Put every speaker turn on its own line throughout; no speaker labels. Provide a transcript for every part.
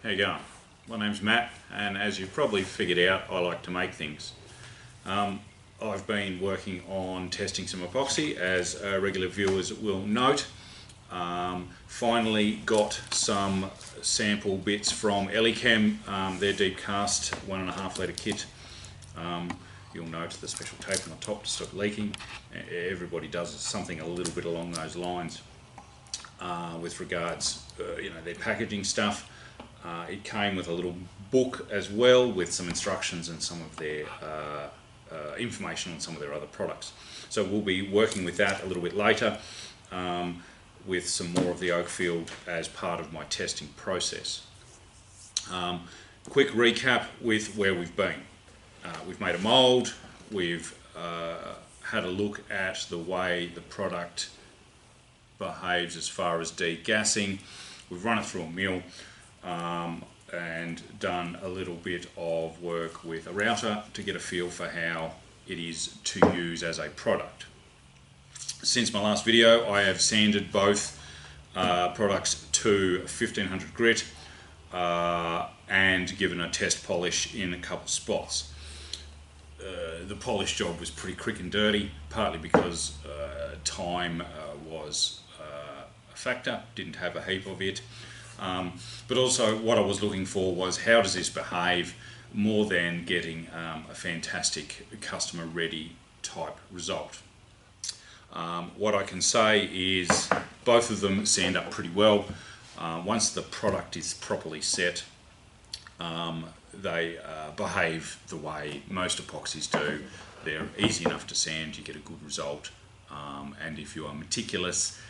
How you going? My name's Matt, and as you've probably figured out, I like to make things. I've been working on testing some epoxy, as regular viewers will note. Finally got some sample bits from Elichem, their deep cast 1.5 litre kit. You'll note the special tape on the top to stop leaking. Everybody does something a little bit along those lines with regards, their packaging stuff. It came with a little book as well with some instructions and some of their information on some of their other products. So we'll be working with that a little bit later with some more of the oak field as part of my testing process. Quick recap with where we've been. We've made a mould, we've had a look at the way the product behaves as far as degassing. We've run it through a mill and done a little bit of work with a router to get a feel for how it is to use as a product. Since my last video, I have sanded both products to 1500 grit and given a test polish in a couple spots. The polish job was pretty quick and dirty, partly because time was a factor, didn't have a heap of it. But also what I was looking for was how does this behave, more than getting a fantastic customer ready type result. What I can say is both of them sand up pretty well. Once the product is properly set, they behave the way most epoxies do. They're easy enough to sand, you get a good result, and if you are meticulous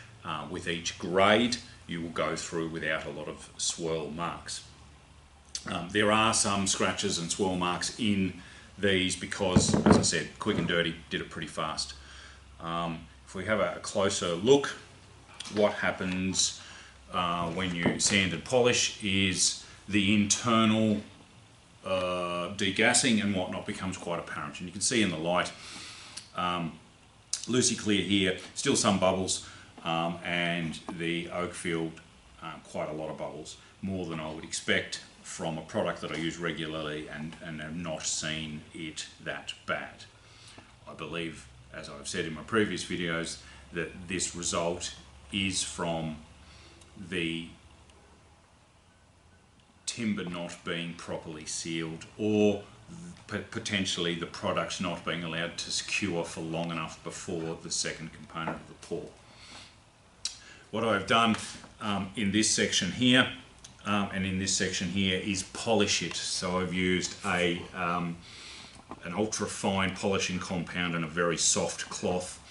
with each grade, you will go through without a lot of swirl marks. There are some scratches and swirl marks in these because, as I said, quick and dirty, did it pretty fast. If we have a closer look, what happens when you sand and polish is the internal degassing and whatnot becomes quite apparent. And you can see in the light, loosey clear here, still some bubbles, and the oak field, quite a lot of bubbles, more than I would expect from a product that I use regularly and have not seen it that bad. I believe, as I've said in my previous videos, that this result is from the timber not being properly sealed, or potentially the product not being allowed to cure for long enough before the second component of the pour. What I've done in this section here and in this section here is polish it. So I've used an ultra fine polishing compound and a very soft cloth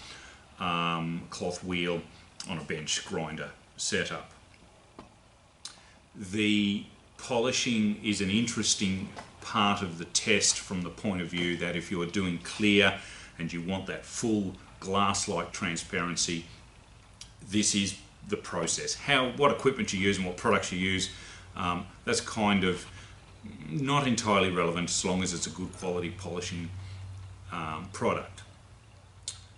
wheel on a bench grinder setup. The polishing is an interesting part of the test from the point of view that if you are doing clear and you want that full glass-like transparency, this is the process. What equipment you use and what products you use, that's kind of not entirely relevant as long as it's a good quality polishing product.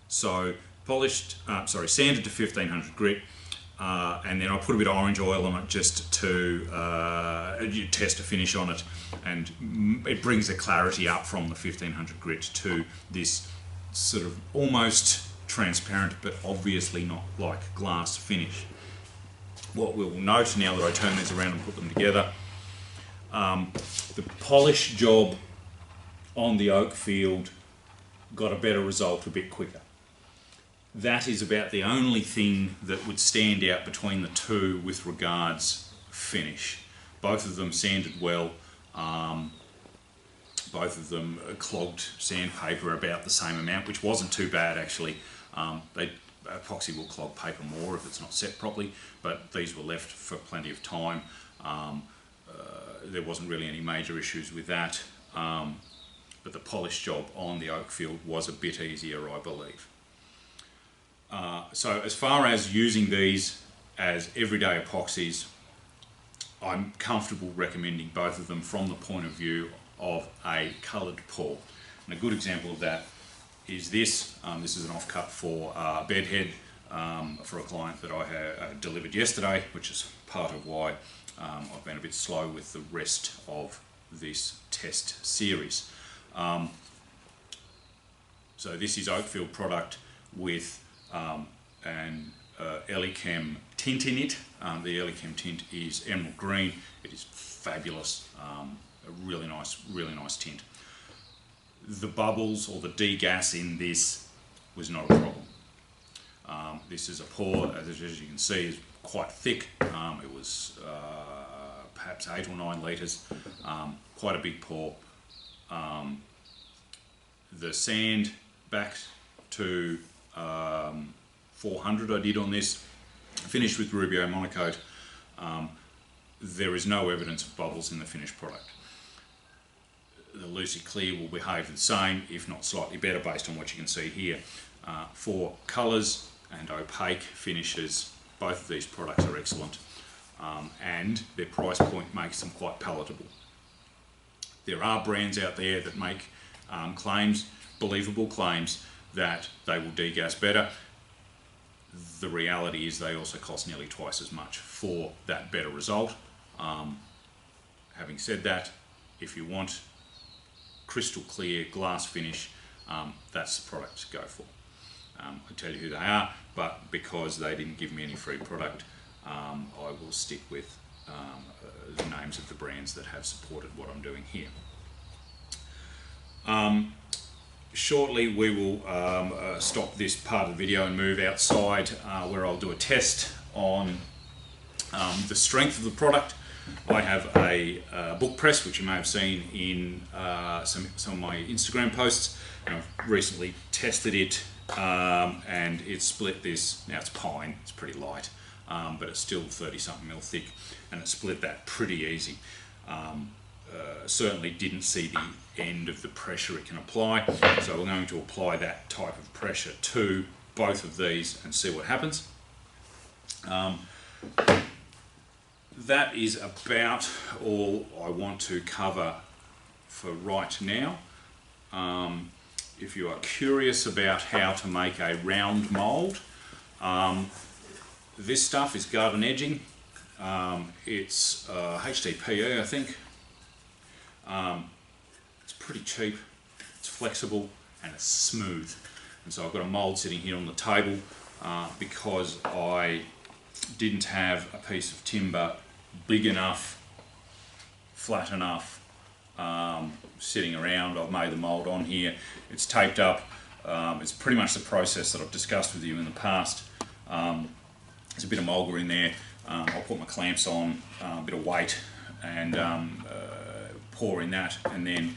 So sanded to 1500 grit, and then I put a bit of orange oil on it just to test a finish on it, and it brings the clarity up from the 1500 grit to this sort of almost transparent but obviously not like glass finish. What we'll note now that I turn these around and put them together, the polish job on the oak field got a better result a bit quicker. That is about the only thing that would stand out between the two with regards finish. Both of them sanded well, both of them clogged sandpaper about the same amount, which wasn't too bad actually. Epoxy will clog paper more if it's not set properly, but these were left for plenty of time. There wasn't really any major issues with that, but the polish job on the oak field was a bit easier, I believe. So as far as using these as everyday epoxies, I'm comfortable recommending both of them from the point of view of a coloured pour. And a good example of that is this. This is an offcut for bedhead for a client that I delivered yesterday, which is part of why I've been a bit slow with the rest of this test series. So this is Oakfield product with an Elechem tint in it. The Elechem tint is emerald green. It is fabulous, a really nice tint. The bubbles or the degas in this was not a problem. This is a pour, as you can see, is quite thick. It was perhaps 8 or 9 litres, quite a big pour. The sand back to 400 I did on this, finished with Rubio Monocoat. There is no evidence of bubbles in the finished product. The Lucy Clear will behave the same, if not slightly better, based on what you can see here. For colours and opaque finishes, both of these products are excellent, and their price point makes them quite palatable. There are brands out there that make claims, believable claims, that they will degas better. The reality is they also cost nearly twice as much for that better result. Having said that, if you want crystal clear glass finish, that's the product to go for. I'll tell you who they are, but because they didn't give me any free product, I will stick with the names of the brands that have supported what I'm doing here. Shortly we will stop this part of the video and move outside where I'll do a test on the strength of the product. I have a book press, which you may have seen in some of my Instagram posts. I've recently tested it and it split this. Now it's pine, it's pretty light, but it's still 30-something mil thick, and it split that pretty easy. Certainly didn't see the end of the pressure it can apply, so we're going to apply that type of pressure to both of these and see what happens. That is about all I want to cover for right now. If you are curious about how to make a round mould, this stuff is garden edging. It's HDPE, I think. It's pretty cheap, it's flexible, and it's smooth. And so I've got a mould sitting here on the table because I didn't have a piece of timber big enough, flat enough, sitting around. I've made the mould on here. It's taped up. It's pretty much the process that I've discussed with you in the past. There's a bit of mulga in there. I'll put my clamps on, a bit of weight, and pour in that, and then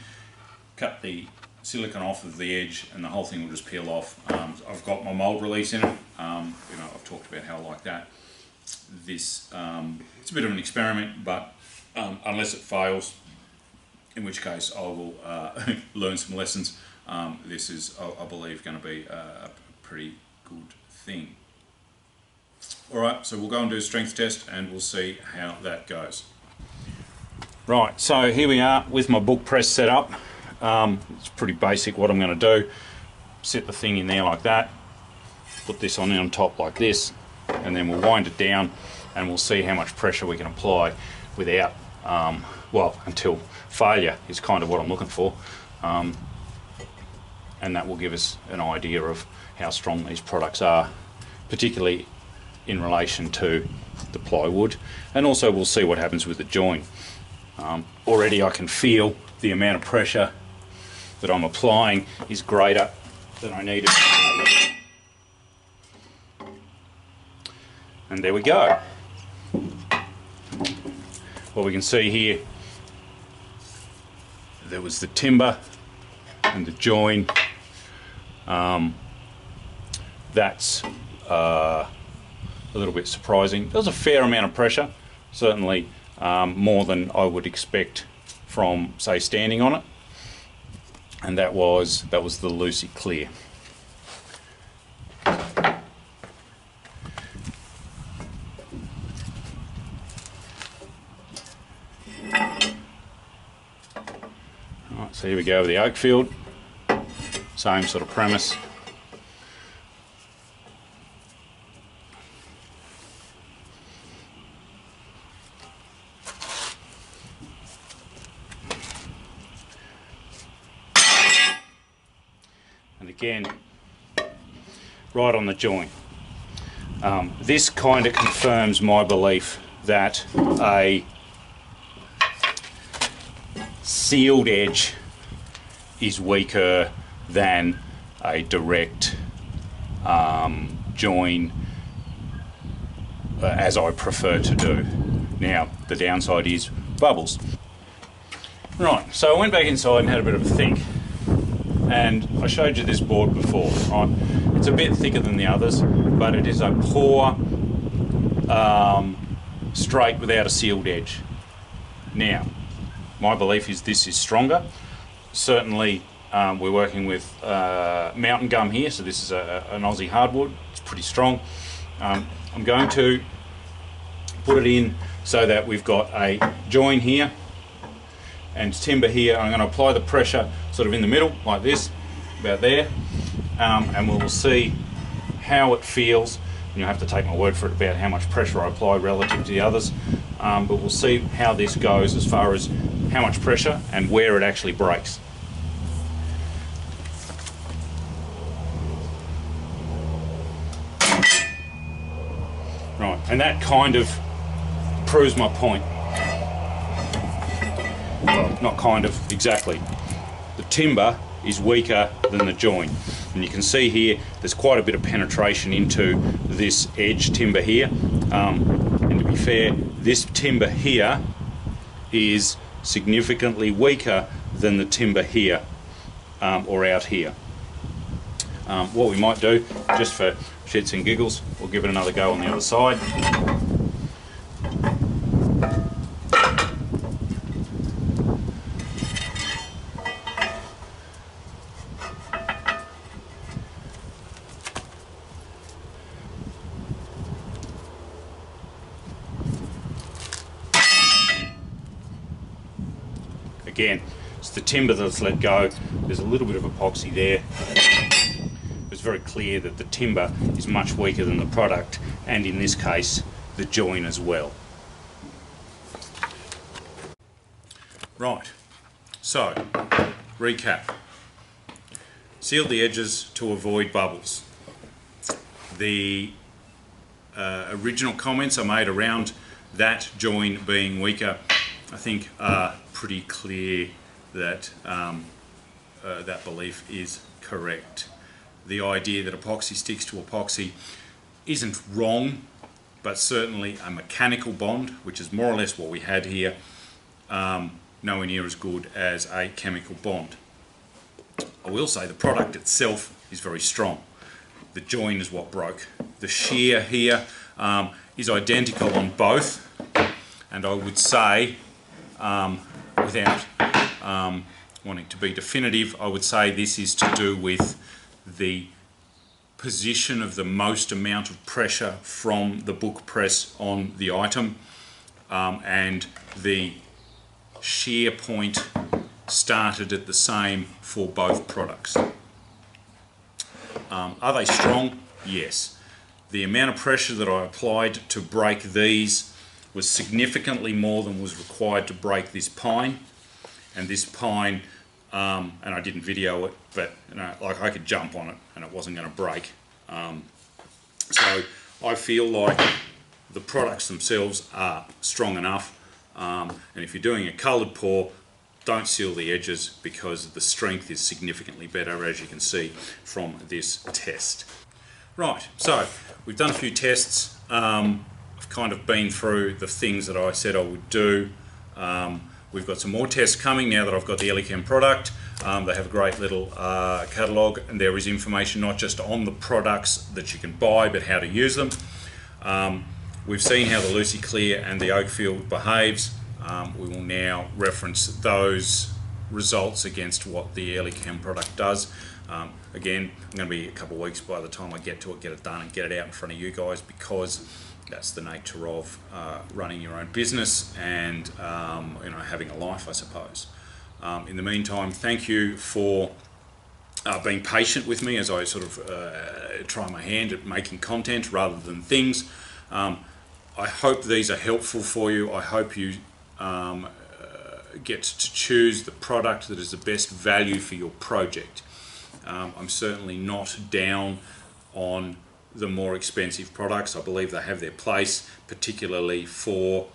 cut the silicone off of the edge, and the whole thing will just peel off. I've got my mould release in it. I've talked about how I like that. This it's a bit of an experiment, but unless it fails, in which case I will learn some lessons. This is, I believe, going to be a pretty good thing. Alright, so we'll go and do a strength test and we'll see how that goes. Right, so here we are with my book press set up. It's pretty basic what I'm going to do. Set the thing in there like that, put this on top like this, and then we'll wind it down and we'll see how much pressure we can apply without, well, until failure is kind of what I'm looking for. And that will give us an idea of how strong these products are, particularly in relation to the plywood, and also we'll see what happens with the join. Already I can feel the amount of pressure that I'm applying is greater than I needed. And there we go. What we can see here, there was the timber and the join. That's a little bit surprising. There was a fair amount of pressure, certainly more than I would expect from, say, standing on it, and that was the Lucy Clear. Right, so here we go with the Oakfield, same sort of premise. again, right on the joint. This kind of confirms my belief that a sealed edge is weaker than a direct join, as I prefer to do. Now, the downside is bubbles. Right, so I went back inside and had a bit of a think, and I showed you this board before, right? It's a bit thicker than the others, but it is a poor straight without a sealed edge. Now, my belief is this is stronger. Certainly, we're working with mountain gum here, so this is an Aussie hardwood. It's pretty strong. I'm going to put it in so that we've got a join here and timber here. I'm going to apply the pressure sort of in the middle, like this, about there, and we'll see how it feels. And you'll have to take my word for it about how much pressure I apply relative to the others, but we'll see how this goes as far as how much pressure and where it actually breaks. Right, and that kind of proves my point. Well, not kind of, exactly. The timber is weaker than the join. And you can see here, there's quite a bit of penetration into this edge timber here. And to be fair, this timber here is significantly weaker than the timber here, or out here. What we might do, just for shits and giggles, we'll give it another go on the other side. Again, it's the timber that's let go. There's a little bit of epoxy there. It's very clear that the timber is much weaker than the product, and in this case, the join as well. Right, so, recap. Sealed the edges to avoid bubbles. The original comments I made around that join being weaker, I think, are pretty clear that that belief is correct. The idea that epoxy sticks to epoxy isn't wrong, but certainly a mechanical bond, which is more or less what we had here, nowhere near as good as a chemical bond. I will say the product itself is very strong. The join is what broke. The shear here is identical on both, and I would say, without wanting to be definitive, I would say this is to do with the position of the most amount of pressure from the book press on the item, and the shear point started at the same for both products. Are they strong? Yes. The amount of pressure that I applied to break these was significantly more than was required to break this pine, and this pine, and I didn't video it, but you know, like I could jump on it and it wasn't going to break. So I feel like the products themselves are strong enough, and if you're doing a coloured pour, don't seal the edges because the strength is significantly better, as you can see from this test. Right, so we've done a few tests. I've kind of been through the things that I said I would do. We've got some more tests coming now that I've got the Elichem product. They have a great little catalogue, and there is information not just on the products that you can buy, but how to use them. We've seen how the Lucy Clear and the Oakfield behaves. We will now reference those results against what the Elichem product does. Again, I'm going to be a couple of weeks by the time I get to it, get it done and get it out in front of you guys, because that's the nature of running your own business and you know, having a life, I suppose. In the meantime, thank you for being patient with me as I sort of try my hand at making content rather than things. I hope these are helpful for you. I hope you get to choose the product that is the best value for your project. I'm certainly not down on the more expensive products. I believe they have their place, particularly for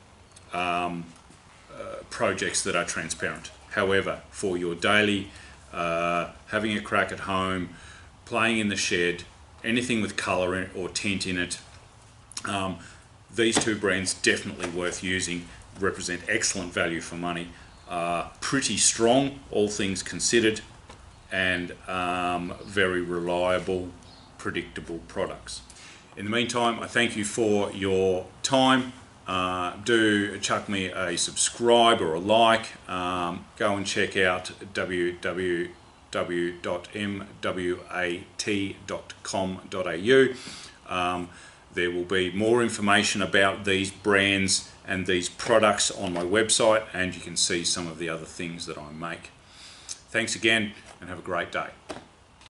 projects that are transparent. However, for your daily having a crack at home, playing in the shed, anything with colour or tint in it, these two brands definitely worth using, represent excellent value for money, pretty strong, all things considered, and very reliable, predictable products. In the meantime, I thank you for your time. Do chuck me a subscribe or a like. Go and check out www.mwat.com.au. There will be more information about these brands and these products on my website, and you can see some of the other things that I make. Thanks again, and have a great day.